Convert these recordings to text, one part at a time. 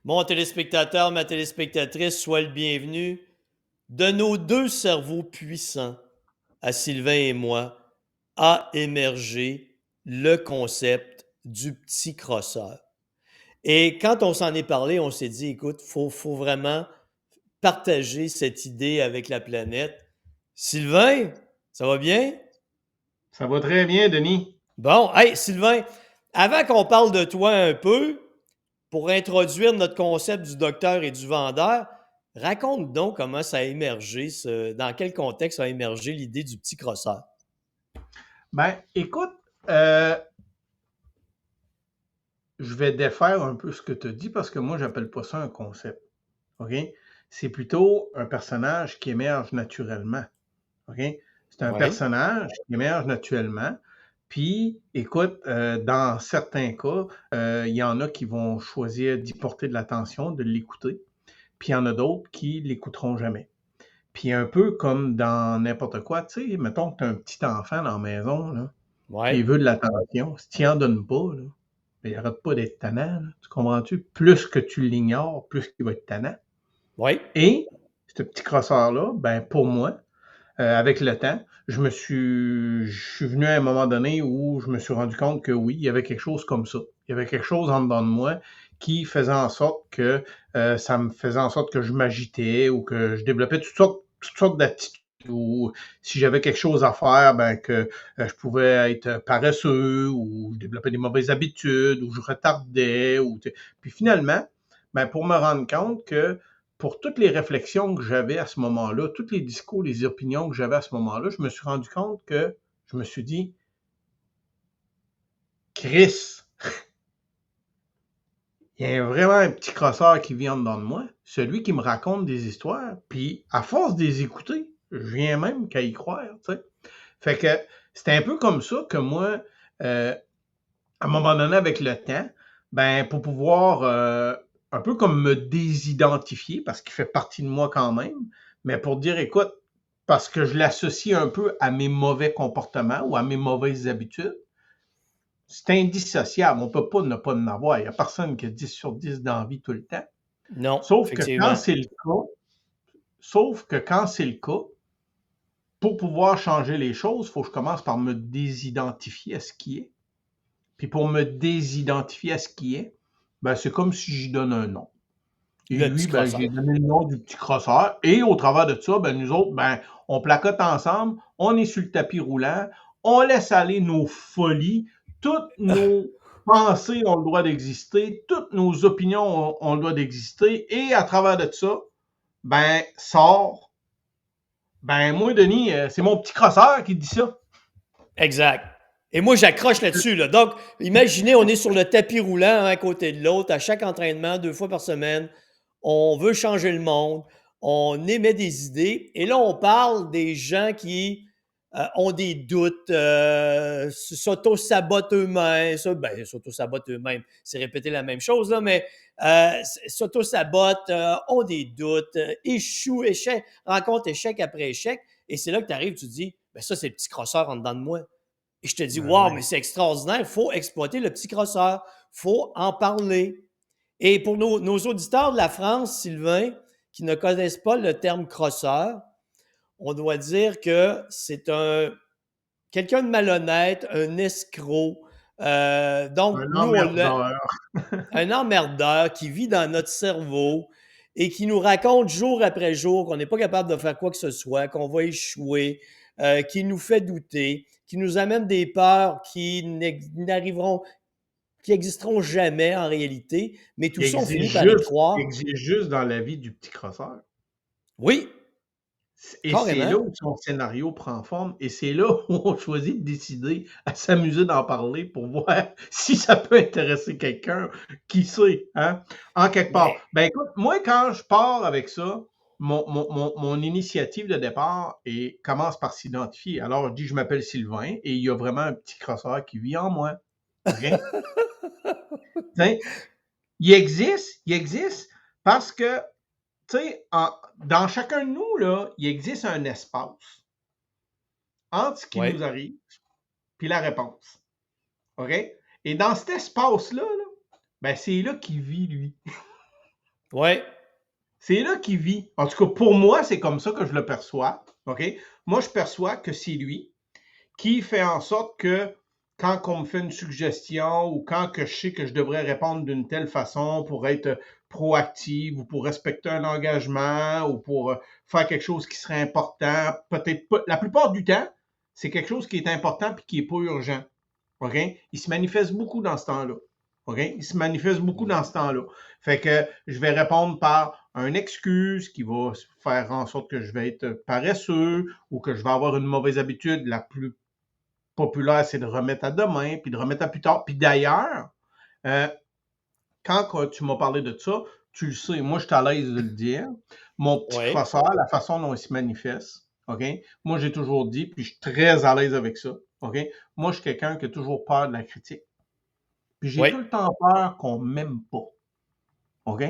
Mon téléspectateur, ma téléspectatrice, sois le bienvenu. De nos deux cerveaux puissants, à Sylvain et moi, a émergé le concept du petit crosseur. Et quand on s'en est parlé, on s'est dit, écoute, faut vraiment partager cette idée avec la planète. Sylvain, ça va bien? Ça va très bien, Denis. Bon, hey Sylvain, avant qu'on parle de toi un peu, pour introduire notre concept du docteur et du vendeur, raconte donc comment ça a émergé, dans quel contexte a émergé l'idée du petit crosseur. Écoute, euh, je vais défaire un peu ce que tu as dit parce que moi, j'appelle pas ça un concept. OK? C'est plutôt un personnage qui émerge naturellement. OK? C'est un Oui. personnage qui émerge naturellement. Puis, écoute, dans certains cas, il y en a qui vont choisir d'y porter de l'attention, de l'écouter. Puis, il y en a d'autres qui l'écouteront jamais. Puis, un peu comme dans n'importe quoi, tu sais, mettons que tu as un petit enfant dans la maison, là, puis Oui. il veut de l'attention. Si tu n'en donnes pas, là, ben, il n'arrête pas d'être tannant. Là. Tu comprends-tu? Plus que tu l'ignores, plus qu'il va être tannant. Oui. Et ce petit crosseur-là, ben, pour moi, avec le temps, je suis venu à un moment donné où je me suis rendu compte que oui, il y avait quelque chose comme ça. Il y avait quelque chose en dedans de moi qui faisait en sorte que ça me faisait en sorte que je m'agitais ou que je développais toutes sortes d'attitudes ou si j'avais quelque chose à faire, ben que je pouvais être paresseux ou je développais des mauvaises habitudes ou je retardais puis finalement, ben pour me rendre compte que pour toutes les réflexions que j'avais à ce moment-là, tous les discours, les opinions que j'avais à ce moment-là, je me suis rendu compte que je me suis dit, Chris, il y a vraiment un petit crosseur qui vit en dedans de moi, celui qui me raconte des histoires, puis à force de les écouter, je viens même qu'à y croire, tu sais. Fait que c'était un peu comme ça que moi, euh, à un moment donné, avec le temps, ben pour pouvoir un peu comme me désidentifier, parce qu'il fait partie de moi quand même, mais pour dire, écoute, parce que je l'associe un peu à mes mauvais comportements ou à mes mauvaises habitudes, c'est indissociable. On peut pas ne pas en avoir. Il n'y a personne qui a 10 sur 10 dans la vie tout le temps. Non, Sauf que quand effectivement. c'est le cas, sauf que quand c'est le cas, pour pouvoir changer les choses, il faut que je commence par me désidentifier à ce qui est. Puis pour me désidentifier à ce qui est, ben c'est comme si j'y donne un nom. Et Le lui, petit ben, j'ai crosseur. donné le nom du petit crosseur. Et au travers de ça, ben, nous autres, ben, on placote ensemble, on est sur le tapis roulant, on laisse aller nos folies, toutes nos pensées ont le droit d'exister, toutes nos opinions ont le droit d'exister. Et à travers de ça, ben, sort, ben, moi, Denis, c'est mon petit crosseur qui dit ça. Exact. Et moi, j'accroche là-dessus. Là. Donc, imaginez, on est sur le tapis roulant, un à côté de l'autre, à chaque entraînement, 2 fois par semaine. On veut changer le monde. On émet des idées. Et là, on parle des gens qui ont des doutes, s'auto-sabotent eux-mêmes. S'auto-sabotent eux-mêmes, c'est répéter la même chose, là, mais s'auto-sabotent, ont des doutes, échouent, échec, rencontrent échec après échec. Et c'est là que tu arrives, tu te dis, ben ça, c'est le petit crosseur en dedans de moi. Et je te dis, Ben waouh, mais oui. c'est extraordinaire, il faut exploiter le petit crosseur, il faut en parler. Et pour nos auditeurs de la France, Sylvain, qui ne connaissent pas le terme crosseur, on doit dire que c'est quelqu'un de malhonnête, un escroc. Donc, Un nous, emmerdeur. un emmerdeur qui vit dans notre cerveau et qui nous raconte jour après jour qu'on n'est pas capable de faire quoi que ce soit, qu'on va échouer, qui nous fait douter, qui nous amène des peurs qui n'arriveront, qui existeront jamais en réalité, mais tout ça, on finit par y Il croire. existe juste dans la vie du petit crosseur. Oui, Et c'est là carrément. où son scénario prend forme et c'est là où on choisit de décider à s'amuser d'en parler pour voir si ça peut intéresser quelqu'un. Qui sait, hein? En quelque part. Mais Ben écoute, moi, quand je pars avec ça, mon initiative de départ commence par s'identifier. Alors, je dis, je m'appelle Sylvain et il y a vraiment un petit crosseur qui vit en moi. OK? T'sais, il existe parce que, tu sais, dans chacun de nous, là, il existe un espace entre ce qui oui, nous arrive puis la réponse. OK? Et dans cet espace-là, là, ben c'est là qu'il vit, lui. Ouais. C'est là qu'il vit. En tout cas, pour moi, c'est comme ça que je le perçois. OK? Moi, je perçois que c'est lui qui fait en sorte que quand on me fait une suggestion ou quand que je sais que je devrais répondre d'une telle façon pour être proactive ou pour respecter un engagement ou pour faire quelque chose qui serait important, peut-être pas. La plupart du temps, c'est quelque chose qui est important puis qui n'est pas urgent. OK? Il se manifeste beaucoup dans ce temps-là. OK? Il se manifeste beaucoup dans ce temps-là. Fait que je vais répondre par une excuse qui va faire en sorte que je vais être paresseux ou que je vais avoir une mauvaise habitude. La plus populaire, c'est de remettre à demain, puis de remettre à plus tard. Puis d'ailleurs, euh, quand tu m'as parlé de ça, tu le sais, moi, je suis à l'aise de le dire. Mon petit Ouais. crosseur, la façon dont il se manifeste, OK? Moi, j'ai toujours dit, puis je suis très à l'aise avec ça, OK? Moi, je suis quelqu'un qui a toujours peur de la critique. Puis j'ai tout Ouais. le temps peur qu'on m'aime pas, OK?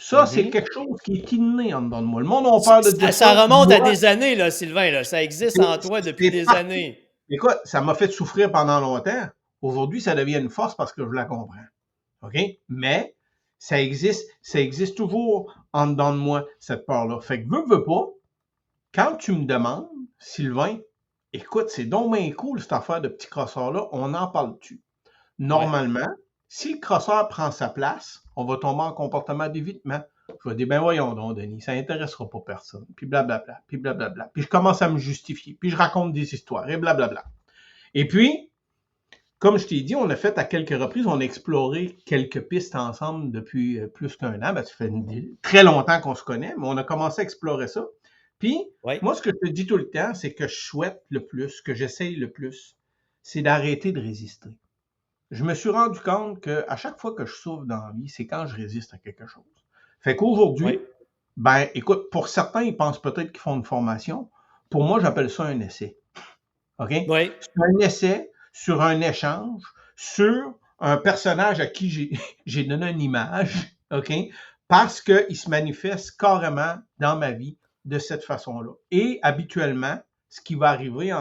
Ça, c'est Mhm. quelque chose qui est inné en dedans de moi. Le monde a peur de dire ça. Ça remonte à Moi, des années, là, Sylvain. Là. Ça existe en toi depuis c'est des parti. années. Écoute, ça m'a fait souffrir pendant longtemps. Aujourd'hui, ça devient une force parce que je la comprends. OK? Mais ça existe toujours en dedans de moi, cette peur-là. Fait que veux pas, quand tu me demandes, Sylvain, écoute, c'est donc bien cool cette affaire de petit crosseur-là, on en parle-tu? Ouais. Normalement, si le crosseur prend sa place, on va tomber en comportement d'évitement. Je vais dire, ben voyons donc, Denis, ça n'intéressera pas personne. Puis blablabla, puis blablabla. Puis je commence à me justifier, puis je raconte des histoires, et blablabla. Et puis, comme je t'ai dit, on a fait à quelques reprises, on a exploré quelques pistes ensemble depuis plus qu'un an. Ben, ça fait très longtemps qu'on se connaît, mais on a commencé à explorer ça. Puis, Ouais. moi, ce que je te dis tout le temps, c'est que je souhaite le plus, que j'essaye le plus, c'est d'arrêter de résister. Je me suis rendu compte qu'à chaque fois que je souffre dans la vie, c'est quand je résiste à quelque chose. Fait Ouais. qu'aujourd'hui, ben, écoute, pour certains, ils pensent peut-être qu'ils font une formation. Pour moi, j'appelle ça un essai. OK? Ouais. C'est un essai sur un échange, sur un personnage à qui j'ai donné une image, OK? Parce qu'il se manifeste carrément dans ma vie de cette façon-là. Et habituellement, ce qui va arriver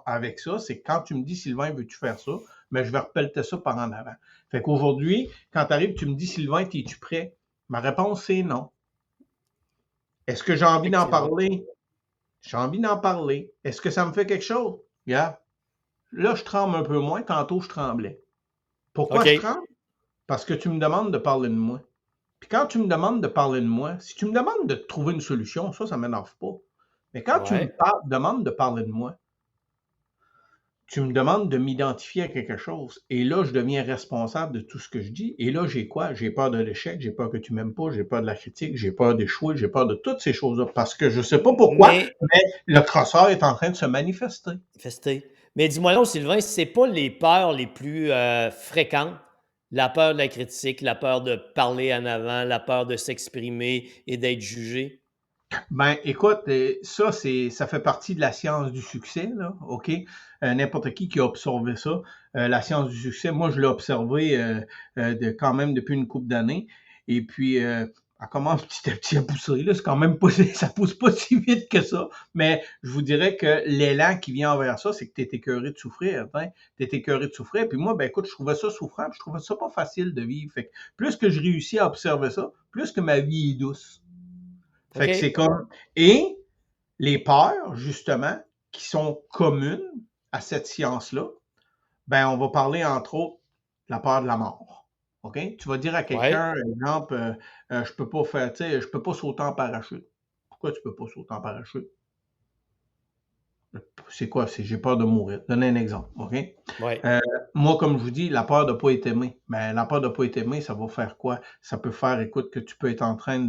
avec ça, c'est que quand tu me dis, Sylvain, veux-tu faire ça? Mais je vais repelleter ça par en avant. Fait qu'aujourd'hui, quand tu arrives, tu me dis, Sylvain, es-tu prêt? Ma réponse, c'est non. Est-ce que j'ai envie d'en Effectivement. parler? J'ai envie d'en parler. Est-ce que ça me fait quelque chose? Regarde, là, je tremble un peu moins. Tantôt, je tremblais. Pourquoi je OK. tremble? Parce que tu me demandes de parler de moi. Puis quand tu me demandes de parler de moi, si tu me demandes de trouver une solution, ça m'énerve pas. Mais quand tu me Ouais. demandes de parler de moi, tu me demandes de m'identifier à quelque chose. Et là, je deviens responsable de tout ce que je dis. Et là, j'ai quoi? J'ai peur de l'échec, j'ai peur que tu m'aimes pas, j'ai peur de la critique, j'ai peur d'échouer, j'ai peur de toutes ces choses-là. Parce que je sais pas pourquoi, Mais, mais le crosseur est en train de se manifester. festé. Mais dis-moi donc, Sylvain, c'est pas les peurs les plus fréquentes, la peur de la critique, la peur de parler en avant, la peur de s'exprimer et d'être jugé? Ben, écoute, ça fait partie de la science du succès, là, OK? N'importe qui a observé ça, la science du succès, moi, je l'ai observé quand même depuis une couple d'années. Et puis, elle commence petit à petit à pousser, là. C'est quand même pas, ça pousse pas si vite que ça. Mais je vous dirais que l'élan qui vient envers ça, c'est que tu es écœuré de souffrir, hein? Tu es écœuré de souffrir. Puis moi, ben, écoute, je trouvais ça souffrant, puis je trouvais ça pas facile de vivre. Fait que plus que je réussis à observer ça, plus que ma vie est douce. Fait que c'est OK? comme. Et les peurs, justement, qui sont communes à cette science-là, ben, on va parler, entre autres, de la peur de la mort. OK? Tu vas dire à Ouais. quelqu'un, exemple, je peux pas faire, tu sais, je peux pas sauter en parachute. Pourquoi tu peux pas sauter en parachute? C'est quoi? C'est j'ai peur de mourir. Donne un exemple, OK? Ouais. Euh, Moi, comme je vous dis, la peur de ne pas être aimé. Mais la peur de ne pas être aimé, ça va faire quoi? Ça peut faire, écoute, que tu peux être en train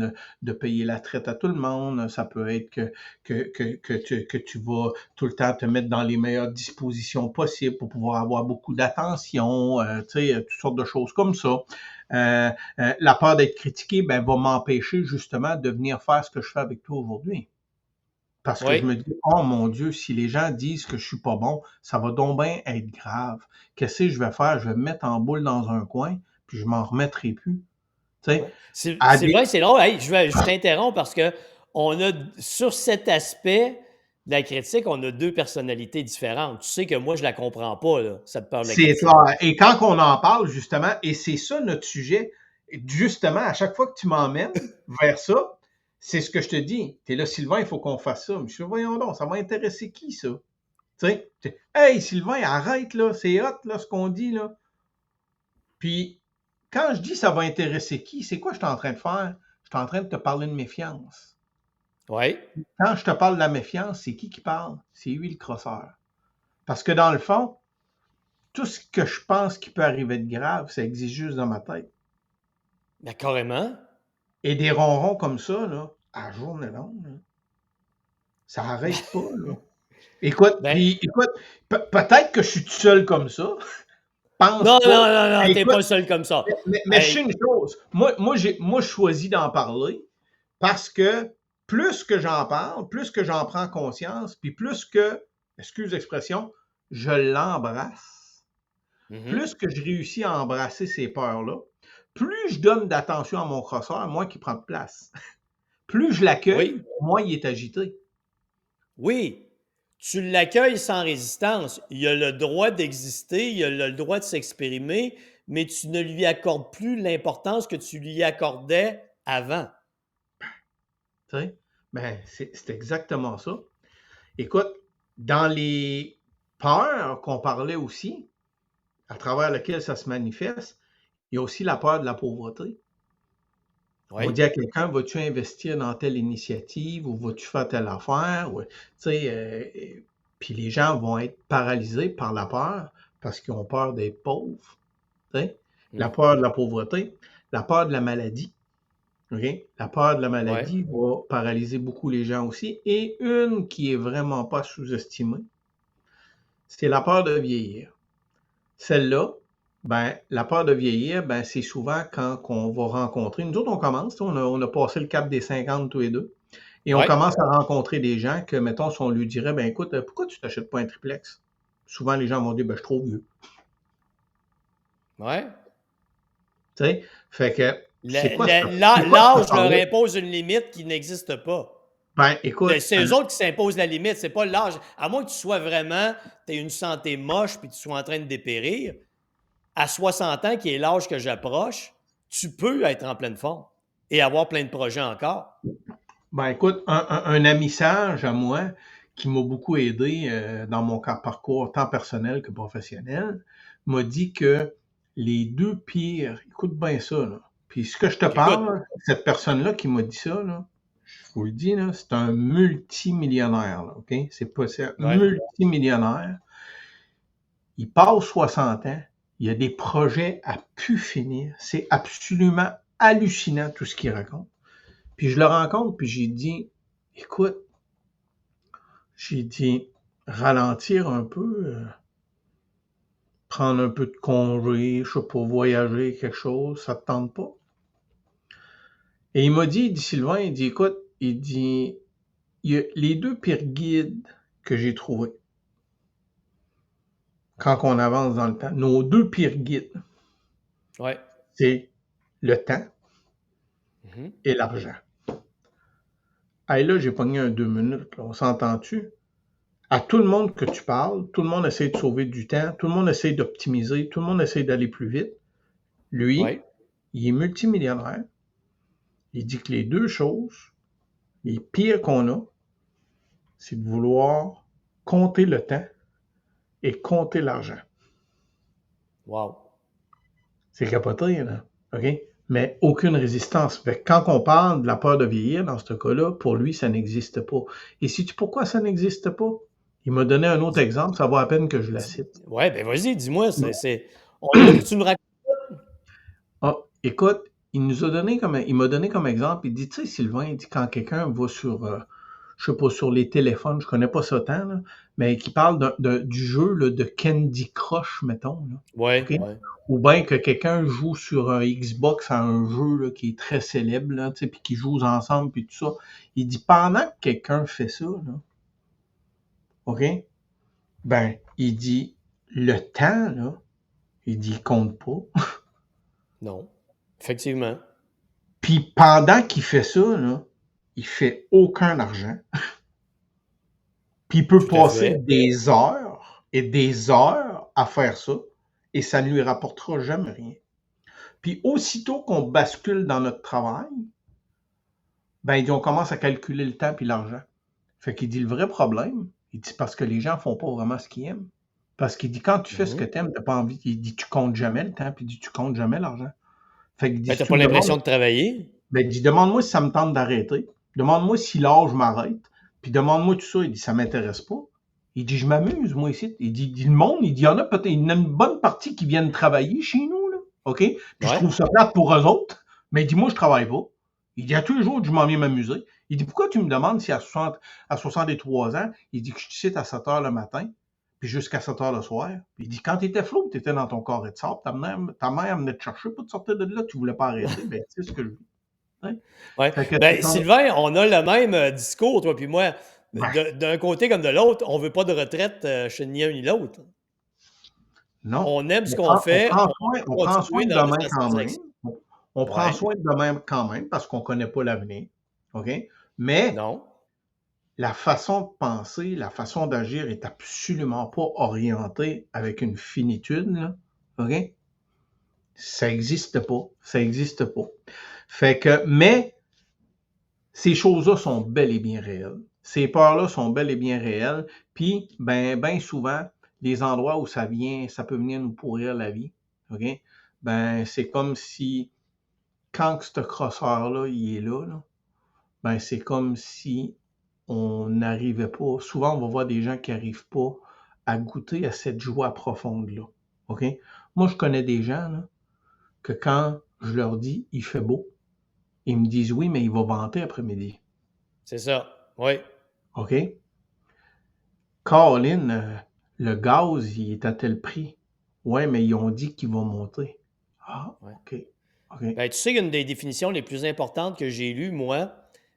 de payer la traite à tout le monde. Ça peut être que tu vas tout le temps te mettre dans les meilleures dispositions possibles pour pouvoir avoir beaucoup d'attention, tu sais, toutes sortes de choses comme ça. La peur d'être critiqué, ben, va m'empêcher justement de venir faire ce que je fais avec toi aujourd'hui. Parce que je Ouais. me dis, oh mon Dieu, si les gens disent que je suis pas bon, ça va donc bien être grave. Qu'est-ce que je vais faire? Je vais me mettre en boule dans un coin, puis je m'en remettrai plus. Tu sais, Ouais. à des... Sylvain, c'est drôle. Hey, je t'interromps parce que on a, sur cet aspect de la critique, on a deux personnalités différentes. Tu sais que moi, je la comprends pas, là, cette peur de la C'est critique. ça. Et quand on en parle, justement, et c'est ça notre sujet, justement, à chaque fois que tu m'emmènes vers ça, c'est ce que je te dis. Tu es là, Sylvain, il faut qu'on fasse ça. Mais je dis, voyons donc, ça va intéresser qui, ça? Tu sais, hey, Sylvain, arrête, là, c'est hot, là, ce qu'on dit, là. Puis, quand je dis ça va intéresser qui, c'est quoi je suis en train de faire? Je suis en train de te parler de méfiance. Oui. Quand je te parle de la méfiance, c'est qui parle? C'est lui, le crosseur. Parce que dans le fond, tout ce que je pense qui peut arriver de grave, ça existe juste dans ma tête. Ben, carrément. Et des ronrons comme ça, là, à journée longue, là, ça n'arrête pas, là. Écoute, Ben, puis écoute, peut-être que je suis tout seul comme ça. Pense non, pas. non, non, non, t'es Écoute, pas seul comme ça. mais je sais Hey, une chose. Moi, je choisis d'en parler parce que plus que j'en parle, plus que j'en prends conscience, puis plus que, excuse l'expression, je l'embrasse, mhm. plus que je réussis à embrasser ces peurs-là, plus je donne d'attention à mon crosseur, moins qu'il prend de place. Plus je l'accueille, Oui, moins il est agité. oui. Tu l'accueilles sans résistance. Il a le droit d'exister, il a le droit de s'exprimer, mais tu ne lui accordes plus l'importance que tu lui accordais avant. Tu sais? Ben, c'est exactement ça. Écoute, dans les peurs qu'on parlait aussi, à travers lesquelles ça se manifeste, il y a aussi la peur de la pauvreté. On Oui. dit à quelqu'un, vas-tu investir dans telle initiative ou vas-tu faire telle affaire? Tu sais, puis les gens vont être paralysés par la peur parce qu'ils ont peur d'être pauvres. Tu sais? La Hmm. peur de la pauvreté, la peur de la maladie. OK? La peur de la Ouais. maladie va paralyser beaucoup les gens aussi. Et une qui est vraiment pas sous-estimée, c'est la peur de vieillir. Celle-là, ben, la peur de vieillir, ben, c'est souvent quand on va rencontrer. Nous autres, on commence, on a passé le cap des 50 tous les deux. Et on Ouais. commence à rencontrer des gens que, mettons, si on lui dirait, ben écoute, pourquoi tu t'achètes pas un triplex? Souvent, les gens vont dire, ben, je suis trop vieux. Ouais. Tu sais? Fait que, c'est quoi cette L'âge leur peur-là? impose une limite qui n'existe pas. Ben, écoute, C'est eux autres qui s'imposent la limite, c'est pas l'âge. À moins que tu sois vraiment, tu aies une santé moche puis tu sois en train de dépérir, à 60 ans, qui est l'âge que j'approche, tu peux être en pleine forme et avoir plein de projets encore. ben, écoute, un ami sage à moi qui m'a beaucoup aidé dans mon parcours tant personnel que professionnel m'a dit que les deux pires, écoute bien ça, là. Puis ce que je te J'écoute. parle, cette personne-là qui m'a dit ça, là, je vous le dis, là, c'est un multimillionnaire, là, OK? C'est un Ouais. multimillionnaire. Il passe 60 ans, il a des projets à pu finir. C'est absolument hallucinant tout ce qu'il raconte. Puis je le rencontre, puis j'ai dit, écoute, j'ai dit, ralentir un peu, prendre un peu de congé, je sais pas, voyager, quelque chose, ça te tente pas? Et il dit, Sylvain, il dit, écoute, il dit, il y a les deux pires guides que j'ai trouvés quand on avance dans le temps, nos deux pires guides, Ouais. c'est le temps Mhm. et l'argent. Hey, là, j'ai pogné un 2 minutes, là, on s'entend-tu? À tout le monde que tu parles, tout le monde essaie de sauver du temps, tout le monde essaie d'optimiser, tout le monde essaie d'aller plus vite. Lui, Ouais. il est multimillionnaire. Il dit que les deux choses, les pires qu'on a, c'est de vouloir compter le temps et compter l'argent. Wow. C'est capoté, là. OK? Mais aucune résistance. Fait que quand on parle de la peur de vieillir, dans ce cas-là, pour lui, ça n'existe pas. Et sais-tu pourquoi ça n'existe pas? Il m'a donné un autre exemple, ça vaut à peine que je la cite. Ouais, ben vas-y, dis-moi. Faut que tu nous racontes. Ah, écoute, il m'a donné comme exemple, il dit, tu sais, Sylvain, il dit, quand quelqu'un va sur, je sais pas, sur les téléphones, je connais pas ça tant, là, mais qui parle du jeu là, de Candy Crush, mettons, là, Ouais, OK? ouais. Ou bien que quelqu'un joue sur un Xbox à un jeu là, qui est très célèbre, là, tu sais, puis qui joue ensemble, puis tout ça. Il dit, pendant que quelqu'un fait ça, là, OK? Ben, il dit, le temps, là, il dit, il compte pas. Non. Effectivement. Puis pendant qu'il fait ça, là, il fait aucun argent. Puis il peut Tout à passer fait. des heures et des heures à faire ça et ça ne lui rapportera jamais rien. Puis aussitôt qu'on bascule dans notre travail, ben, il dit, on commence à calculer le temps puis l'argent. Fait qu'il dit, le vrai problème, il dit, c'est parce que les gens font pas vraiment ce qu'ils aiment. Parce qu'il dit, quand tu fais ce que Mhm. tu aimes, t'as pas envie. Il dit, tu comptes jamais le temps, puis il dit, tu comptes jamais l'argent. Fait qu'il dit, Ben, si t'as tu pas me demandes, l'impression de travailler. ben, il dit, demande-moi si ça me tente d'arrêter. Demande-moi si l'âge m'arrête. Puis demande-moi tout ça. Il dit, ça m'intéresse pas. Il dit, je m'amuse, moi, ici. Il dit, le monde, il dit, il y en a peut-être, il y en a une bonne partie qui viennent travailler chez nous, là. OK? Puis je Ouais. trouve ça plate pour eux autres. Mais il dit, moi, je travaille pas. Il dit, à tous les jours, je m'en viens m'amuser. Il dit, pourquoi tu me demandes si à 63 ans, il dit que je te cite à 7 heures le matin, puis jusqu'à 7 heures le soir. Puis il dit, quand t'étais flou, t'étais dans ton corps et de sable, ta mère venait te chercher pour te sortir de là, tu voulais pas arrêter. Ben, tu sais ce que je dis. Hein? Ouais. Fait que c'est Ben, comme, Sylvain, on a le même discours, toi puis moi. ben, D'un côté comme de l'autre, on veut pas de retraite chez ni un ni l'autre. non. On aime ce On qu'on prend, on fait, prend on soin, on veut prend soin continuer de dans notre demain quand même. satisfaction. On prend Ouais. soin de demain quand même parce qu'on connaît pas l'avenir. OK? Mais Non. la façon de penser, la façon d'agir est absolument pas orientée avec une finitude, là. OK? Ça existe pas. Ça existe pas. Fait que, mais ces choses-là sont bel et bien réelles. Ces peurs-là sont bel et bien réelles. Puis, ben souvent, les endroits où ça vient, ça peut venir nous pourrir la vie. OK? Ben, c'est comme si, quand ce crosseur-là, il est là, là, ben, c'est comme si on n'arrivait pas. Souvent, on va voir des gens qui n'arrivent pas à goûter à cette joie profonde-là. OK? Moi, je connais des gens, là, que quand je leur dis, il fait beau, ils me disent oui, mais il va vanter après-midi. C'est ça. Oui. OK? Colin, le gaz, il est à tel prix. Ouais, mais ils ont dit qu'il va monter. Ah, Ouais. OK. OK. Ben, tu sais, une des définitions les plus importantes que j'ai lues, moi,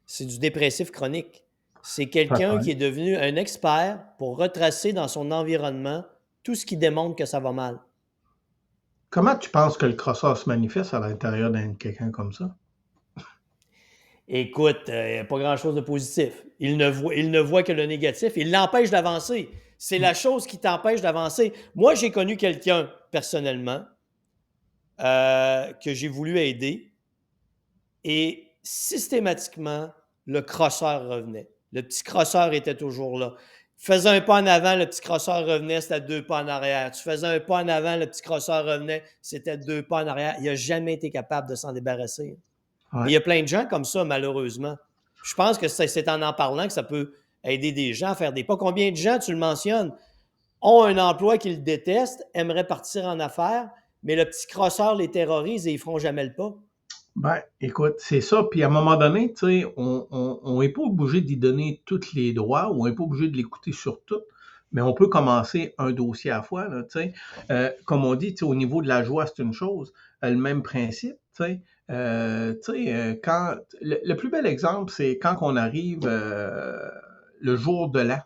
c'est du dépressif chronique. C'est quelqu'un qui Peut-être. est devenu un expert pour retracer dans son environnement tout ce qui démontre que ça va mal. Comment tu penses que le crosseur se manifeste à l'intérieur d'un quelqu'un comme ça? Écoute, il n'y a pas grand-chose de positif. Il ne voit que le négatif. Il l'empêche d'avancer. C'est la chose qui t'empêche d'avancer. Moi, j'ai connu quelqu'un, personnellement, que j'ai voulu aider et systématiquement, le crosseur revenait. Le petit crosseur était toujours là. Tu faisais un pas en avant, le petit crosseur revenait, c'était 2 pas en arrière. Tu faisais un pas en avant, le petit crosseur revenait, c'était 2 pas en arrière. Il n'a jamais été capable de s'en débarrasser. Et il Ouais. y a plein de gens comme ça, malheureusement. Je pense que c'est en parlant que ça peut aider des gens à faire des pas. Combien de gens, tu le mentionnes, ont un emploi qu'ils détestent, aimeraient partir en affaires, mais le petit crosseur les terrorise et ils ne feront jamais le pas. Ben, écoute, c'est ça. Puis à un moment donné, tu sais, on n'est pas obligé d'y donner tous les droits ou on n'est pas obligé de l'écouter sur tout, mais on peut commencer un dossier à la fois, là, tu sais. Comme on dit, tu sais, au niveau de la joie, c'est une chose. Le même principe, tu sais. Quand le plus bel exemple, c'est quand on arrive le jour de l'an.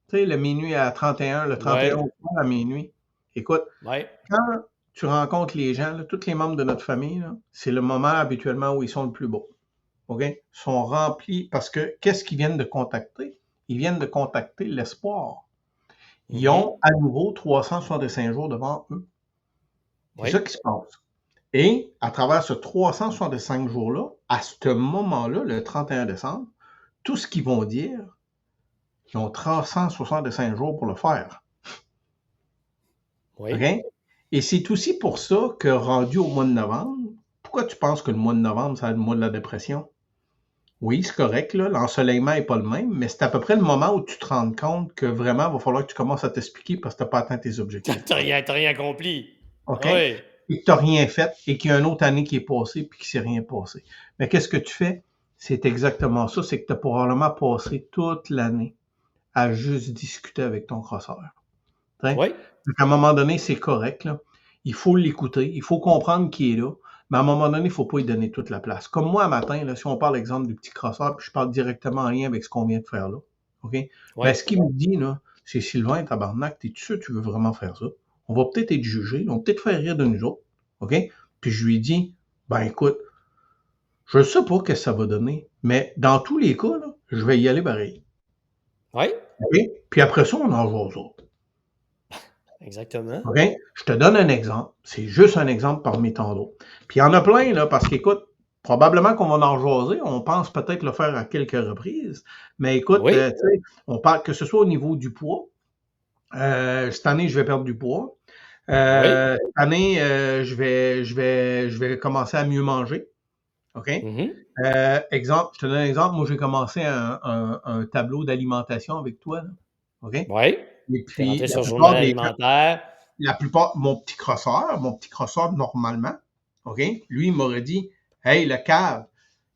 Tu sais, le minuit à 31, le 31 Ouais, au soir à minuit. Écoute, ouais, quand tu rencontres les gens, là, tous les membres de notre famille, là, c'est le moment habituellement où ils sont le plus beaux. OK? Ils sont remplis parce que qu'est-ce qu'ils viennent de contacter? Ils viennent de contacter l'espoir. Ils mhm, ont à nouveau 365 jours devant eux. C'est ça ouais, qui se passe. Et à travers ce 365 jours-là, à ce moment-là, le 31 décembre, tout ce qu'ils vont dire, ils ont 365 jours pour le faire. OK? oui. Et c'est aussi pour ça que rendu au mois de novembre, pourquoi tu penses que le mois de novembre, c'est le mois de la dépression? Oui, c'est correct, là, l'ensoleillement n'est pas le même, mais c'est à peu près le moment où tu te rends compte que vraiment, il va falloir que tu commences à t'expliquer parce que tu n'as pas atteint tes objectifs. T'as rien accompli. OK? Oui. Et que tu n'as rien fait et qu'il y a une autre année qui est passée puis qu'il ne s'est rien passé. Mais qu'est-ce que tu fais? C'est exactement ça, c'est que tu as probablement passé toute l'année à juste discuter avec ton crosseur. T'sais? Oui. À un moment donné, c'est correct. Là. Il faut l'écouter, il faut comprendre qu'il est là, mais à un moment donné, il ne faut pas lui donner toute la place. Comme moi, un matin, là, si on parle, exemple, du petit crosseur, puis je parle directement en lien avec ce qu'on vient de faire là, OK? Ben, Oui. ce qu'il me dit, là, c'est Sylvain, tabarnak, t'es-tu sûr que tu veux vraiment faire ça? On va peut-être être jugé, on va peut-être faire rire de nous autres, OK? Puis je lui dis, ben écoute, je ne sais pas ce que ça va donner, mais dans tous les cas, là, je vais y aller pareil. Oui. OK? Puis après ça, on en joue aux autres. exactement. OK? Je te donne un exemple. C'est juste un exemple parmi tant d'autres. Puis il y en a plein, là, parce qu'écoute, probablement qu'on va en jaser. On pense peut-être le faire à quelques reprises. Mais écoute, Oui, tu sais, on parle que ce soit au niveau du poids. Cette année, je vais perdre du poids. oui. Cette année, je vais commencer à mieux manger. OK? Mhm. Exemple, je te donne un exemple. Moi, j'ai commencé un tableau d'alimentation avec toi, là. OK? Oui. Et Tu es puis, rentré sur le journal cas alimentaire. la plupart, mon petit crosseur, normalement, OK? Lui, il m'aurait dit, hey, le cave,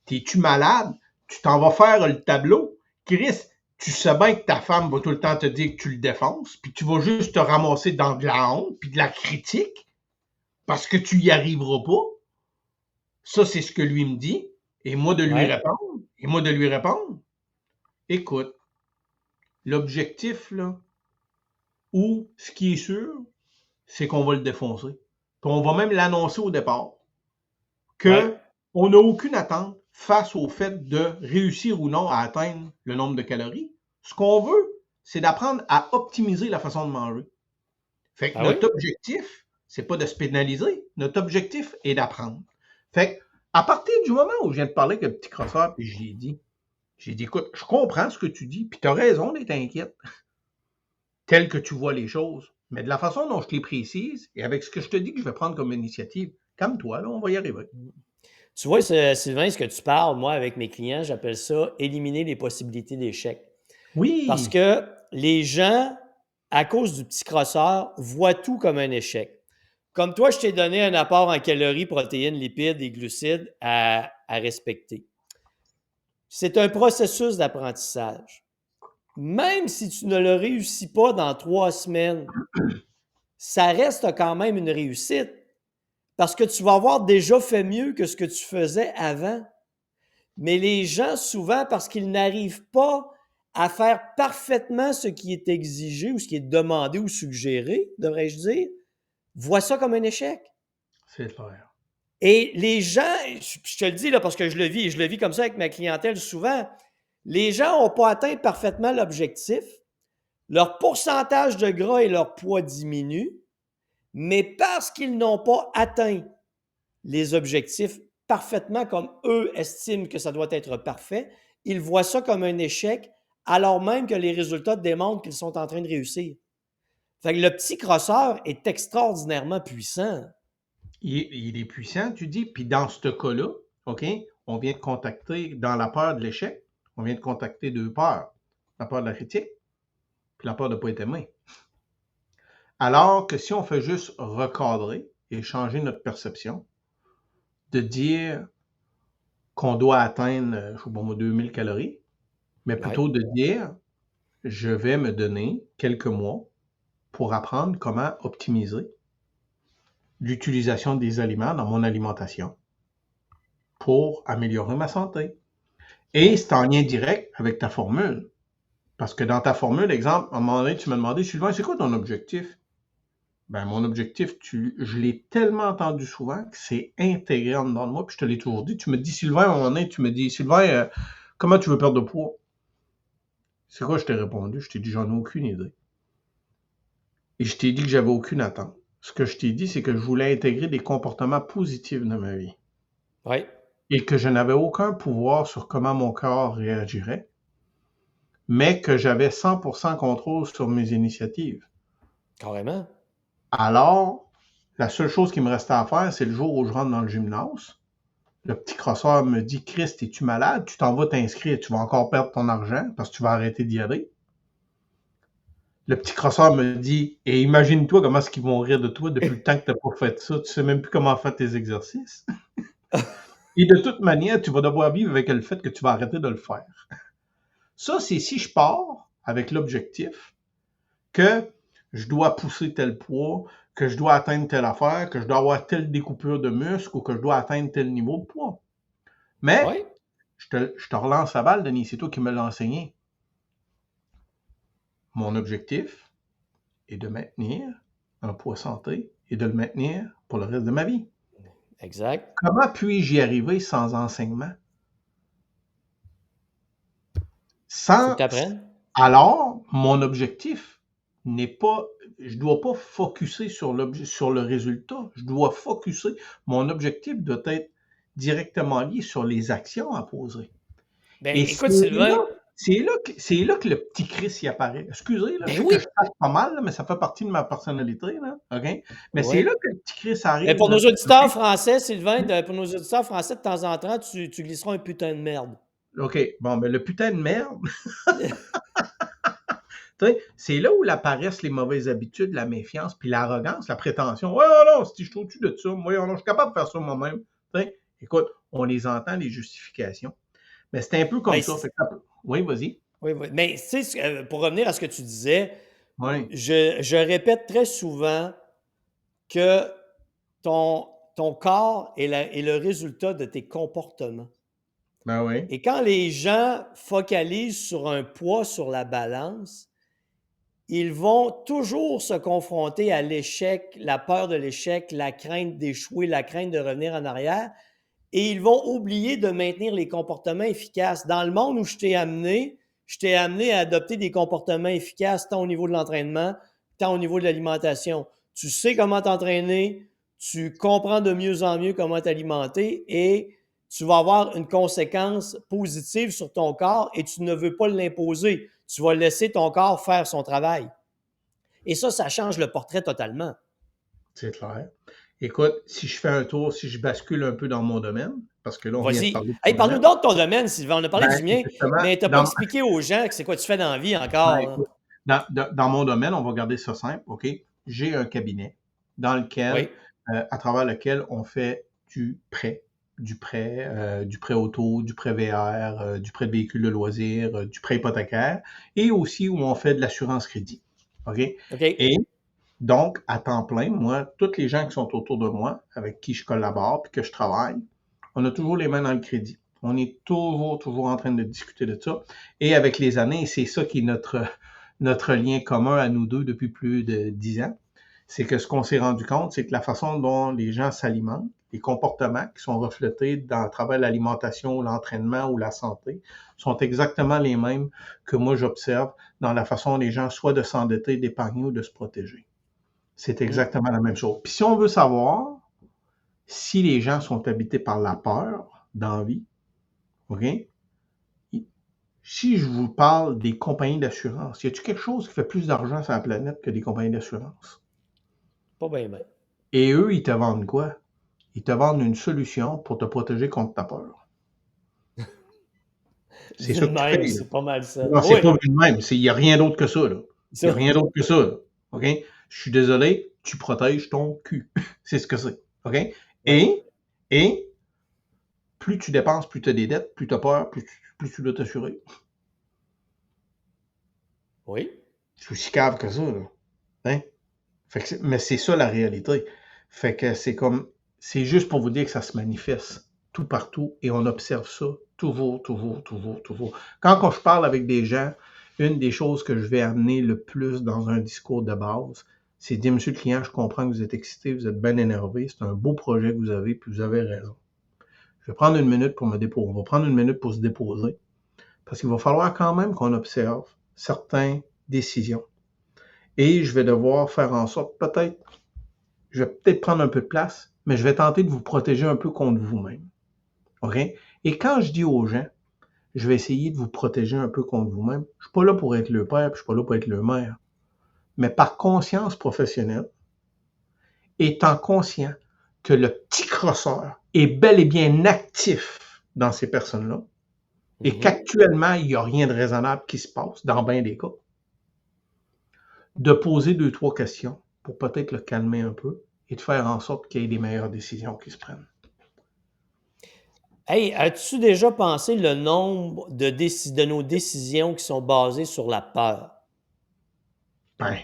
t'es-tu malade? Tu t'en vas faire le tableau. Chris, tu sais bien que ta femme va tout le temps te dire que tu le défonces, puis tu vas juste te ramasser dans de la honte, puis de la critique, parce que tu y arriveras pas. Ça, c'est ce que lui me dit. Oui. Et moi de lui répondre, écoute, l'objectif, là, ou ce qui est sûr, c'est qu'on va le défoncer. Puis on va même l'annoncer au départ. Oui. Que on n'a aucune attente face au fait de réussir ou non à atteindre le nombre de calories. Ce qu'on veut, c'est d'apprendre à optimiser la façon de manger. Fait que Ah oui? notre objectif, c'est pas de se pénaliser. Notre objectif est d'apprendre. Fait que, à partir du moment où je viens de parler avec le petit crosseur, puis j'ai dit, écoute, je comprends ce que tu dis, puis tu as raison d'être inquiète, tel que tu vois les choses. Mais de la façon dont je te les précise, et avec ce que je te dis que je vais prendre comme initiative, calme-toi, là, on va y arriver. Tu vois, Sylvain, ce que tu parles, moi, avec mes clients, j'appelle ça éliminer les possibilités d'échec. Parce Oui, que les gens, à cause du petit crosseur, voient tout comme un échec. Comme toi, je t'ai donné un apport en calories, protéines, lipides et glucides à respecter. C'est un processus d'apprentissage. Même si tu ne le réussis pas dans 3 semaines, ça reste quand même une réussite parce que tu vas avoir déjà fait mieux que ce que tu faisais avant. Mais les gens, souvent, parce qu'ils n'arrivent pas à faire parfaitement ce qui est exigé ou ce qui est demandé ou suggéré, devrais-je dire, voient ça comme un échec. c'est clair. Et les gens, je te le dis là parce que je le vis comme ça avec ma clientèle souvent, les gens n'ont pas atteint parfaitement l'objectif, leur pourcentage de gras et leur poids diminuent, mais parce qu'ils n'ont pas atteint les objectifs parfaitement comme eux estiment que ça doit être parfait, ils voient ça comme un échec, alors même que les résultats démontrent qu'ils sont en train de réussir. Fait que le petit crosseur est extraordinairement puissant. Il est puissant, tu dis, puis dans ce cas-là, OK, on vient de contacter, dans la peur de l'échec, on vient de contacter deux peurs. La peur de la critique, puis la peur de ne pas être aimé. Alors que si on fait juste recadrer et changer notre perception, de dire qu'on doit atteindre, je sais pas moi, 2000 calories, mais Ouais. plutôt de dire, je vais me donner quelques mois pour apprendre comment optimiser l'utilisation des aliments dans mon alimentation pour améliorer ma santé. Et Ouais. c'est en lien direct avec ta formule. Parce que dans ta formule, exemple, à un moment donné, tu m'as demandé, Sylvain, c'est quoi ton objectif? Ben, mon objectif, je l'ai tellement entendu souvent que c'est intégré en dedans de moi, puis je te l'ai toujours dit. Tu me dis, Sylvain, à un moment donné, tu me dis, Sylvain, comment tu veux perdre de poids? C'est quoi, je t'ai répondu? Je t'ai dit, j'en ai aucune idée. Et je t'ai dit que j'avais aucune attente. Ce que je t'ai dit, c'est que je voulais intégrer des comportements positifs dans ma vie. Ouais. Et que je n'avais aucun pouvoir sur comment mon corps réagirait, mais que j'avais 100% contrôle sur mes initiatives. Carrément. Alors, la seule chose qui me restait à faire, c'est le jour où je rentre dans le gymnase. Le petit crosseur me dit, Christ, es-tu malade? Tu t'en vas t'inscrire, tu vas encore perdre ton argent parce que tu vas arrêter d'y aller. Le petit crosseur me dit, et imagine-toi comment est-ce qu'ils vont rire de toi depuis le temps que tu n'as pas fait ça. Tu sais même plus comment faire tes exercices. Et de toute manière, tu vas devoir vivre avec le fait que tu vas arrêter de le faire. Ça, c'est si je pars avec l'objectif que je dois pousser tel poids, que je dois atteindre telle affaire, que je dois avoir telle découpure de muscle ou que je dois atteindre tel niveau de poids. Mais Ouais. je te relance la balle, Denis, c'est toi qui me l'as enseigné. Mon objectif est de maintenir un poids santé et de le maintenir pour le reste de ma vie. Exact. Comment puis-je y arriver sans enseignement? Faut que Sans... tu apprennes. Alors, mon objectif, n'est pas, je dois pas focusser sur le résultat. Je dois focusser, mon objectif doit être directement lié sur les actions à poser. Ben, Et écoute, Sylvain, c'est là que le petit Chris y apparaît. Excusez, là, je ben sais que je oui, passe pas mal, là, mais ça fait partie de ma personnalité, là, OK? Mais c'est oui. là que le petit Chris Ben, arrive, pour nos là, auditeurs OK? français, Sylvain, pour nos auditeurs français, de temps en temps, tu glisseras un putain de merde. OK, bon, ben le putain de merde, tu sais, c'est là où apparaissent les mauvaises habitudes, la méfiance, puis l'arrogance, la prétention. Ouais, oh non, si je suis au-dessus de ça, moi, non, je suis capable de faire ça moi-même. Tu sais, écoute, on les entend, les justifications. Mais c'est un peu Ben, comme ça. Oui, vas-y. oui, oui. Mais, tu sais, pour revenir à ce que tu disais, Oui. je répète très souvent que ton corps est le résultat de tes comportements. Ben oui. Et quand les gens focalisent sur un poids sur la balance, ils vont toujours se confronter à l'échec, la peur de l'échec, la crainte d'échouer, la crainte de revenir en arrière, et ils vont oublier de maintenir les comportements efficaces. Dans le monde où je t'ai amené à adopter des comportements efficaces tant au niveau de l'entraînement, tant au niveau de l'alimentation. Tu sais comment t'entraîner, tu comprends de mieux en mieux comment t'alimenter et tu vas avoir une conséquence positive sur ton corps et tu ne veux pas l'imposer. Tu vas laisser ton corps faire son travail. Et ça change le portrait totalement. C'est clair. Écoute, si je fais un tour, si je bascule un peu dans mon domaine, parce que là, on vient de Vas-y. parler de Hey, ton parle-nous domaine, donc de ton domaine, Sylvain. On a parlé ben, du mien, justement, mais tu n'as pas expliqué aux gens que c'est quoi tu fais dans la vie encore. Hein. écoute, dans mon domaine, on va garder ça simple, OK? J'ai un cabinet dans lequel, Oui. à travers lequel on fait du prêt auto, du prêt VR, du prêt de véhicules de loisirs, du prêt hypothécaire, et aussi où on fait de l'assurance crédit, OK? OK. Et donc, à temps plein, moi, toutes les gens qui sont autour de moi, avec qui je collabore puis que je travaille, on a toujours les mains dans le crédit. On est toujours en train de discuter de ça. Et avec les années, c'est ça qui est notre lien commun à nous deux depuis plus de 10 ans, c'est que ce qu'on s'est rendu compte, c'est que la façon dont les gens s'alimentent, les comportements qui sont reflétés dans le travail de l'alimentation, l'entraînement ou la santé, sont exactement les mêmes que moi j'observe dans la façon des gens soit de s'endetter, d'épargner ou de se protéger. C'est Mm. exactement la même chose. Puis si on veut savoir si les gens sont habités par la peur dans la vie, OK? Si je vous parle des compagnies d'assurance, y a-t-il quelque chose qui fait plus d'argent sur la planète que des compagnies d'assurance? Pas bien, bien. Et eux, ils te vendent quoi? Ils te vendent une solution pour te protéger contre ta peur. C'est Vu ça de que tu même, payes, là. c'est pas mal ça. Non, c'est Oui, pas vu de même. Il n'y a rien d'autre que ça, là. Il n'y a ça. rien d'autre que ça, là. OK? Je suis désolé, tu protèges ton cul. C'est ce que c'est. OK? Oui, Et plus tu dépenses, plus tu as des dettes, plus tu as peur, plus tu dois t'assurer. oui. C'est aussi cave que ça, là. Hein? Fait que mais c'est ça la réalité. Fait que c'est juste pour vous dire que ça se manifeste tout partout et on observe ça toujours. Quand je parle avec des gens, une des choses que je vais amener le plus dans un discours de base, c'est dire, monsieur le client, je comprends que vous êtes excité, vous êtes bien énervé, c'est un beau projet que vous avez, puis vous avez raison. Je vais prendre une minute pour me déposer. On va prendre une minute pour se déposer. Parce qu'il va falloir quand même qu'on observe certaines décisions. Et je vais devoir faire en sorte, je vais peut-être prendre un peu de place, mais je vais tenter de vous protéger un peu contre vous-même. OK? Et quand je dis aux gens, je vais essayer de vous protéger un peu contre vous-même, je ne suis pas là pour être le père, puis je ne suis pas là pour être le mère. Mais par conscience professionnelle, étant conscient que le petit crosseur est bel et bien actif dans ces personnes-là, et Mhm. qu'actuellement, il n'y a rien de raisonnable qui se passe, dans bien des cas, de poser 2, 3 questions pour peut-être le calmer un peu et de faire en sorte qu'il y ait des meilleures décisions qui se prennent. Hey, as-tu déjà pensé le nombre de nos décisions qui sont basées sur la peur? Ben,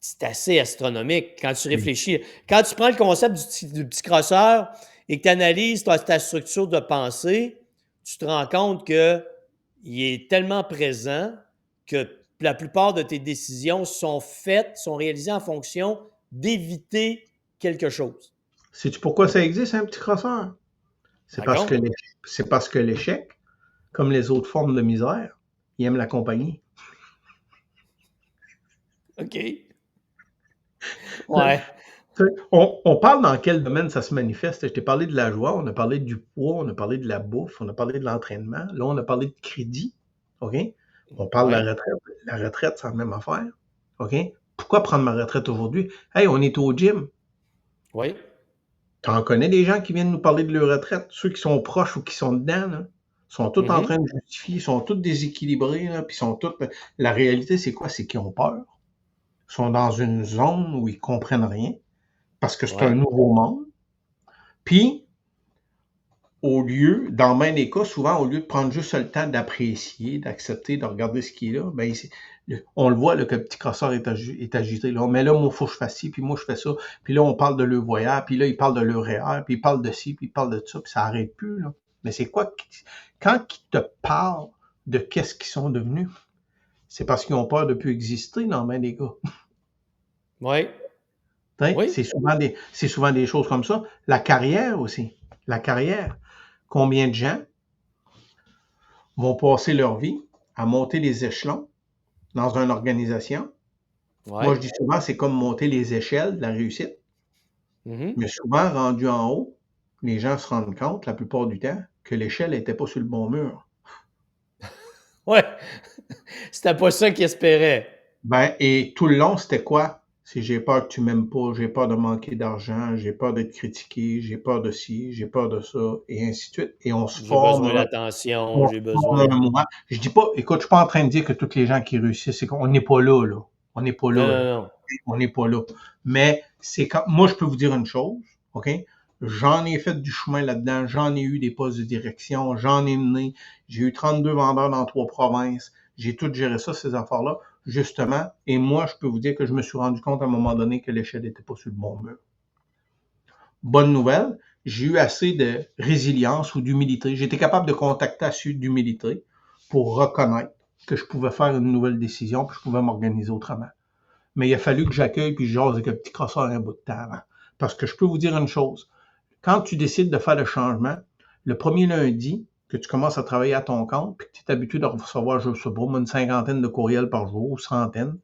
C'est assez astronomique quand tu c'est réfléchis. Quand tu prends le concept du petit crosseur et que tu analyses ta structure de pensée, tu te rends compte qu'il est tellement présent que la plupart de tes décisions sont faites, sont réalisées en fonction d'éviter quelque chose. Sais-tu pourquoi ça existe, un petit crosseur? C'est parce que Raconte? l'échec, comme les autres formes de misère, il aime la compagnie. OK. Ouais. On parle dans quel domaine ça se manifeste. Je t'ai parlé de la joie, on a parlé du poids, on a parlé de la bouffe, on a parlé de l'entraînement. Là, on a parlé de crédit. OK? On parle de la Ouais. retraite. La retraite, c'est la même affaire. OK? Pourquoi prendre ma retraite aujourd'hui? Hey, on est au gym. Oui. Tu en connais des gens qui viennent nous parler de leur retraite? Ceux qui sont proches ou qui sont dedans, là, sont tous en train de justifier, sont tous déséquilibrés, là, puis sont tous. La réalité, c'est quoi? C'est qu'ils ont peur. Ils sont dans une zone où ils comprennent rien parce que c'est un Ouais. nouveau monde. Puis, au lieu, dans bien des cas, souvent, au lieu de prendre juste le temps d'apprécier, d'accepter, de regarder ce qui est là, ben, on le voit là, que le petit crosseur est agité. Là. Mais là, moi, il faut que je fasse ci, puis moi, je fais ça. Puis là, on parle de leur voyage, puis là, il parle de leur REER, puis il parle de ci, puis il parle de ça, puis ça n'arrête plus. Là. Mais c'est quoi? Quand ils te parlent de qu'est-ce qu'ils sont devenus, c'est parce qu'ils ont peur de plus exister dans bien des cas. Oui. Oui. C'est souvent des choses comme ça. La carrière aussi. La carrière. Combien de gens vont passer leur vie à monter les échelons dans une organisation? Oui. Moi, je dis souvent, c'est comme monter les échelles de la réussite. Mhm. Mais souvent, rendu en haut, les gens se rendent compte, la plupart du temps, que l'échelle n'était pas sur le bon mur. Ouais. C'était pas ça qu'ils espéraient. Ben, et tout le long, c'était quoi? C'est j'ai peur que tu m'aimes pas, j'ai peur de manquer d'argent, j'ai peur d'être critiqué, j'ai peur de ci, j'ai peur de ça, et ainsi de suite. Et J'ai besoin d'attention, on j'ai se forme besoin. un moi. Je dis pas, écoute, je suis pas en train de dire que tous les gens qui réussissent, c'est qu'on n'est pas là, là. On n'est pas Non, là, non, là. non. On n'est pas là. Mais c'est quand, moi, je peux vous dire une chose, OK? J'en ai fait du chemin là-dedans, j'en ai eu des postes de direction, j'en ai mené, j'ai eu 32 vendeurs dans 3 provinces, j'ai tout géré ça, ces affaires-là, justement. Et moi, je peux vous dire que je me suis rendu compte à un moment donné que l'échelle n'était pas sur le bon mur. Bonne nouvelle, j'ai eu assez de résilience ou d'humilité. J'étais capable de contacter assez d'humilité pour reconnaître que je pouvais faire une nouvelle décision puis je pouvais m'organiser autrement. Mais il a fallu que j'accueille puis je jase avec un petit crosseur un bout de temps avant. Parce que je peux vous dire une chose. Quand tu décides de faire le changement, le premier lundi que tu commences à travailler à ton compte puis que tu es habitué de recevoir, je sais pas, une cinquantaine de courriels par jour ou centaines,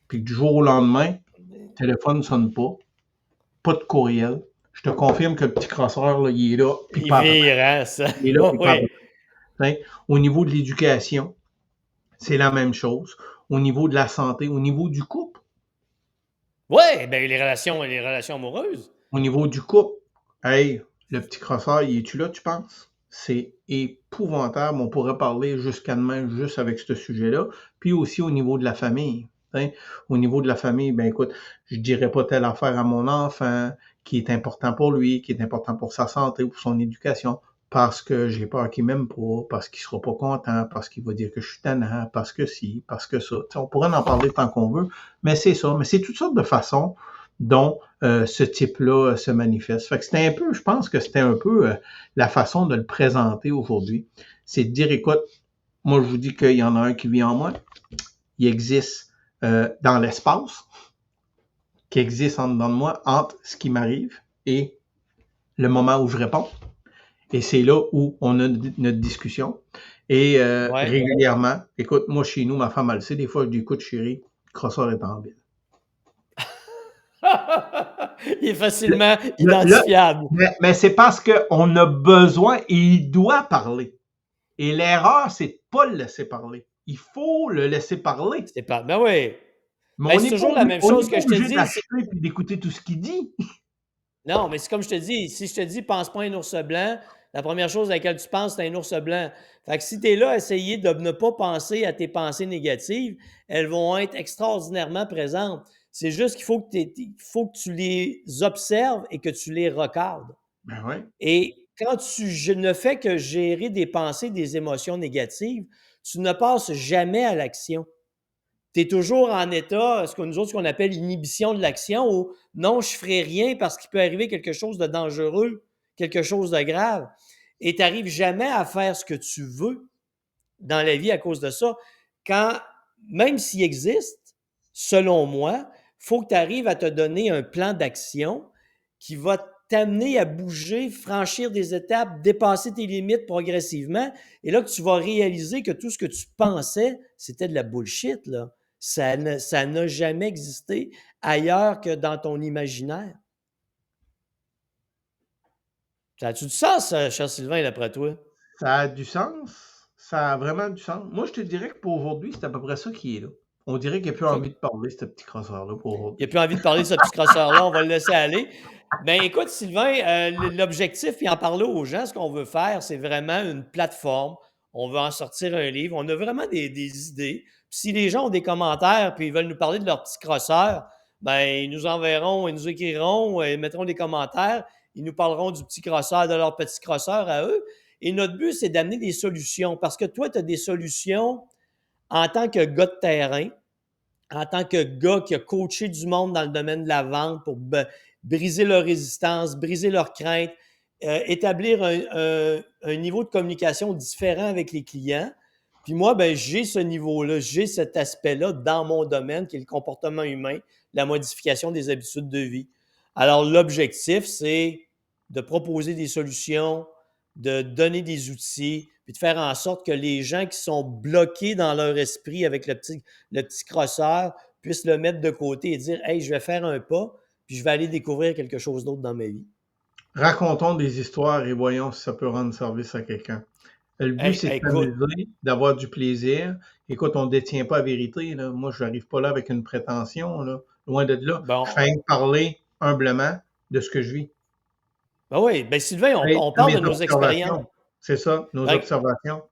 puis que du jour au lendemain, le téléphone ne sonne pas de courriel. Je te confirme que le petit crosseur, là, il est là, puis Il pas à peu vire, hein, ça. près. Il est là, puis pas à Oui. peu près. Au niveau de l'éducation, c'est la même chose. Au niveau de la santé, au niveau du couple, Oui, ben les relations amoureuses. au niveau du couple, hey, le petit crosseur, il est-tu là, tu penses? C'est épouvantable. On pourrait parler jusqu'à demain juste avec ce sujet-là. Puis aussi au niveau de la famille. Hein. Au niveau de la famille, ben écoute, je dirais pas telle affaire à mon enfant qui est important pour lui, qui est important pour sa santé ou pour son éducation, parce que j'ai peur qu'il m'aime pas, parce qu'il sera pas content, parce qu'il va dire que je suis tannant, parce que si, parce que ça. T'sais, on pourrait en parler tant qu'on veut, mais c'est ça. Mais c'est toutes sortes de façons dont ce type-là se manifeste. Fait que c'était un peu, je pense que c'était un peu la façon de le présenter aujourd'hui. C'est de dire, écoute, moi je vous dis qu'il y en a un qui vit en moi, il existe dans l'espace, qui existe en dedans de moi, entre ce qui m'arrive et le moment où je réponds. Et c'est là où on a notre discussion. Et Ouais. régulièrement, écoute, moi chez nous, ma femme elle le sait, des fois je dis, écoute chérie, le crosseur est en ville. Il est facilement Là, identifiable. mais c'est parce qu'on a besoin et il doit parler. Et l'erreur, c'est de ne pas le laisser parler. Il faut le laisser parler. C'est pas. Ben oui. Mais Ben, c'est toujours la même on n'est chose pas que je te obligé dis. d'acheter et d'écouter tout ce qu'il dit. Non, mais c'est comme je te dis, si je te dis pense pas à un ours blanc, la première chose à laquelle tu penses, c'est un ours blanc. Fait que si tu es là à essayer de ne pas penser à tes pensées négatives, elles vont être extraordinairement présentes. C'est juste qu'il faut faut que tu les observes et que tu les regardes. Ben oui. Et quand tu ne fais que gérer des pensées, des émotions négatives, tu ne passes jamais à l'action. Tu es toujours en état, ce que nous autres, ce qu'on appelle inhibition de l'action, où non, je ne ferai rien parce qu'il peut arriver quelque chose de dangereux, quelque chose de grave. Et tu n'arrives jamais à faire ce que tu veux dans la vie à cause de ça. Quand, même s'il existe, selon moi, il faut que tu arrives à te donner un plan d'action qui va t'amener à bouger, franchir des étapes, dépasser tes limites progressivement. Et là que tu vas réaliser que tout ce que tu pensais, c'était de la bullshit, là. Ça n'a jamais existé ailleurs que dans ton imaginaire. Ça a-tu du sens, cher Sylvain, d'après toi? Ça a du sens. Ça a vraiment du sens. Moi, je te dirais que pour aujourd'hui, c'est à peu près ça qui est là. On dirait qu'il n'y a plus envie de parler, ce petit crosseur-là, pour Il n'a aujourd'hui. plus envie de parler de ce petit crosseur-là, on va le laisser aller. Ben écoute, Sylvain, l'objectif, puis en parler aux gens, ce qu'on veut faire, c'est vraiment une plateforme. On veut en sortir un livre. On a vraiment des idées. Puis si les gens ont des commentaires puis ils veulent nous parler de leur petit crosseur, ben ils nous enverront, ils nous écriront, ils mettront des commentaires. Ils nous parleront du petit crosseur, de leur petit crosseur à eux. Et notre but, c'est d'amener des solutions. Parce que toi, tu as des solutions en tant que gars de terrain, en tant que gars qui a coaché du monde dans le domaine de la vente pour briser leur résistance, briser leurs craintes, établir un niveau de communication différent avec les clients. Puis moi, ben, j'ai ce niveau-là, j'ai cet aspect-là dans mon domaine qui est le comportement humain, la modification des habitudes de vie. Alors, l'objectif, c'est de proposer des solutions, de donner des outils, puis de faire en sorte que les gens qui sont bloqués dans leur esprit avec le petit crosseur puissent le mettre de côté et dire: Hey, je vais faire un pas, puis je vais aller découvrir quelque chose d'autre dans ma vie. Racontons des histoires et voyons si ça peut rendre service à quelqu'un. Le but, Hey, c'est de écoute, s'amuser, d'avoir du plaisir. Écoute, on ne détient pas la vérité, là. Moi, je n'arrive pas là avec une prétention, là. Loin de là. Je fais bon, rien que parler humblement de ce que je vis. ben oui, ben Sylvain, Et on de parle mes de nos expériences. observations. C'est ça, nos Ben, observations.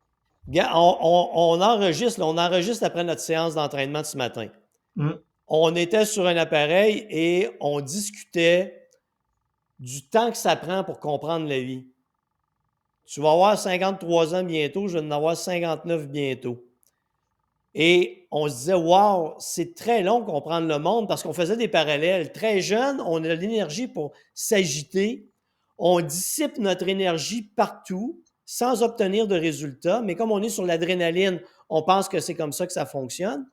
on enregistre, là, on enregistre après notre séance d'entraînement de ce matin. Mmh. On était sur un appareil et on discutait du temps que ça prend pour comprendre la vie. Tu vas avoir 53 ans bientôt, je vais en avoir 59 bientôt. Et on se disait, wow, c'est très long comprendre le monde parce qu'on faisait des parallèles. Très jeune, on a l'énergie pour s'agiter. On dissipe notre énergie partout sans obtenir de résultats. Mais comme on est sur l'adrénaline, on pense que c'est comme ça que ça fonctionne.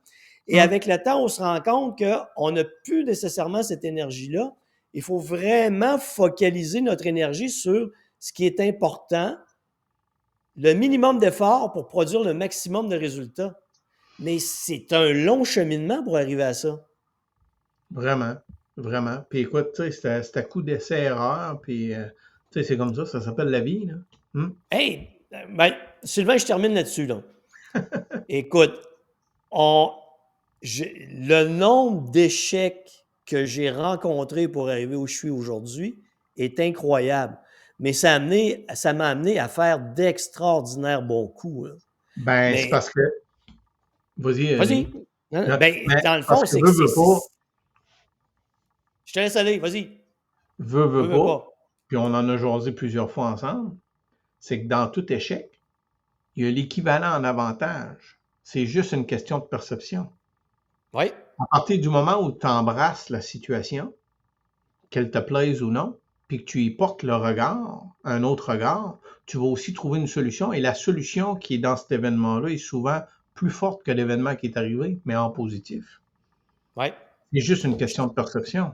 Et Mmh. avec le temps, on se rend compte qu'on n'a plus nécessairement cette énergie-là. Il faut vraiment focaliser notre énergie sur ce qui est important, le minimum d'efforts pour produire le maximum de résultats. Mais c'est un long cheminement pour arriver à ça. Vraiment, vraiment. Puis écoute, tu sais, c'est à coup d'essai-erreur, puis tu sais, c'est comme ça s'appelle la vie, là. Mmh. Hey, ben, Sylvain, je termine là-dessus. Là. Écoute, on, le nombre d'échecs que j'ai rencontrés pour arriver où je suis aujourd'hui est incroyable. Mais ça m'a amené à faire d'extraordinaires bons coups. Là. Ben, c'est Mais parce que vas-y, vas-y. Ben, mais dans le parce fond, que veux pas, je te laisse aller. Vas-y. veux Veux pas, pas. puis on en a jasé plusieurs fois ensemble, c'est que dans tout échec, il y a l'équivalent en avantage. C'est juste une question de perception. Oui. À partir du moment où tu embrasses la situation, qu'elle te plaise ou non, puis que tu y portes le regard, un autre regard, tu vas aussi trouver une solution. Et la solution qui est dans cet événement-là est souvent plus forte que l'événement qui est arrivé, mais en positif. Oui. C'est juste une question de perception.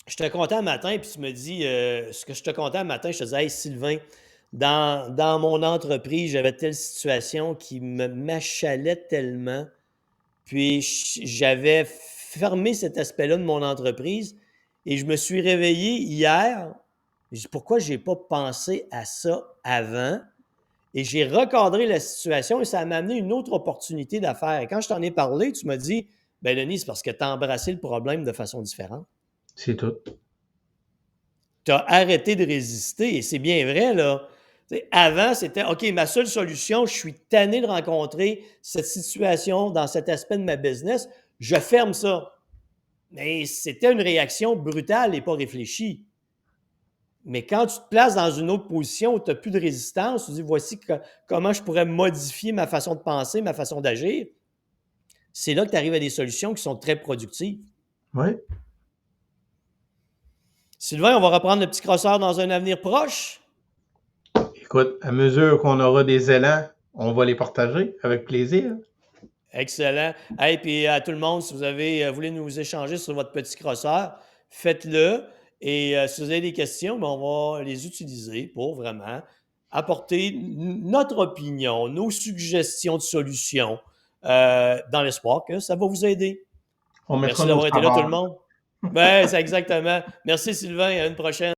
Je te content un matin, puis tu me dis, ce que je te content un matin, je te dis, hey Sylvain, dans mon entreprise, j'avais telle situation qui me m'achalait tellement, puis j'avais fermé cet aspect-là de mon entreprise et je me suis réveillé hier. Je dis, pourquoi je n'ai pas pensé à ça avant? Et j'ai recadré la situation et ça m'a amené une autre opportunité d'affaires. Et quand je t'en ai parlé, tu m'as dit, ben Denis, c'est parce que tu as embrassé le problème de façon différente. C'est tout. Tu as arrêté de résister. Et c'est bien vrai, là. T'sais, avant, c'était OK, ma seule solution, je suis tanné de rencontrer cette situation dans cet aspect de ma business, je ferme ça. Mais c'était une réaction brutale et pas réfléchie. Mais quand tu te places dans une autre position où tu n'as plus de résistance, tu dis voici comment je pourrais modifier ma façon de penser, ma façon d'agir, c'est là que tu arrives à des solutions qui sont très productives. Oui. Sylvain, on va reprendre le petit crosseur dans un avenir proche. Écoute, à mesure qu'on aura des élans, on va les partager avec plaisir. Excellent. Hey, puis à tout le monde, si vous voulez nous échanger sur votre petit crosseur, faites-le. Et si vous avez des questions, ben, on va les utiliser pour vraiment apporter notre opinion, nos suggestions de solutions dans l'espoir que ça va vous aider. On mettra Merci nos d'avoir été là, tout le savoirs. monde. Ben, c'est exactement. Merci, Sylvain. À une prochaine.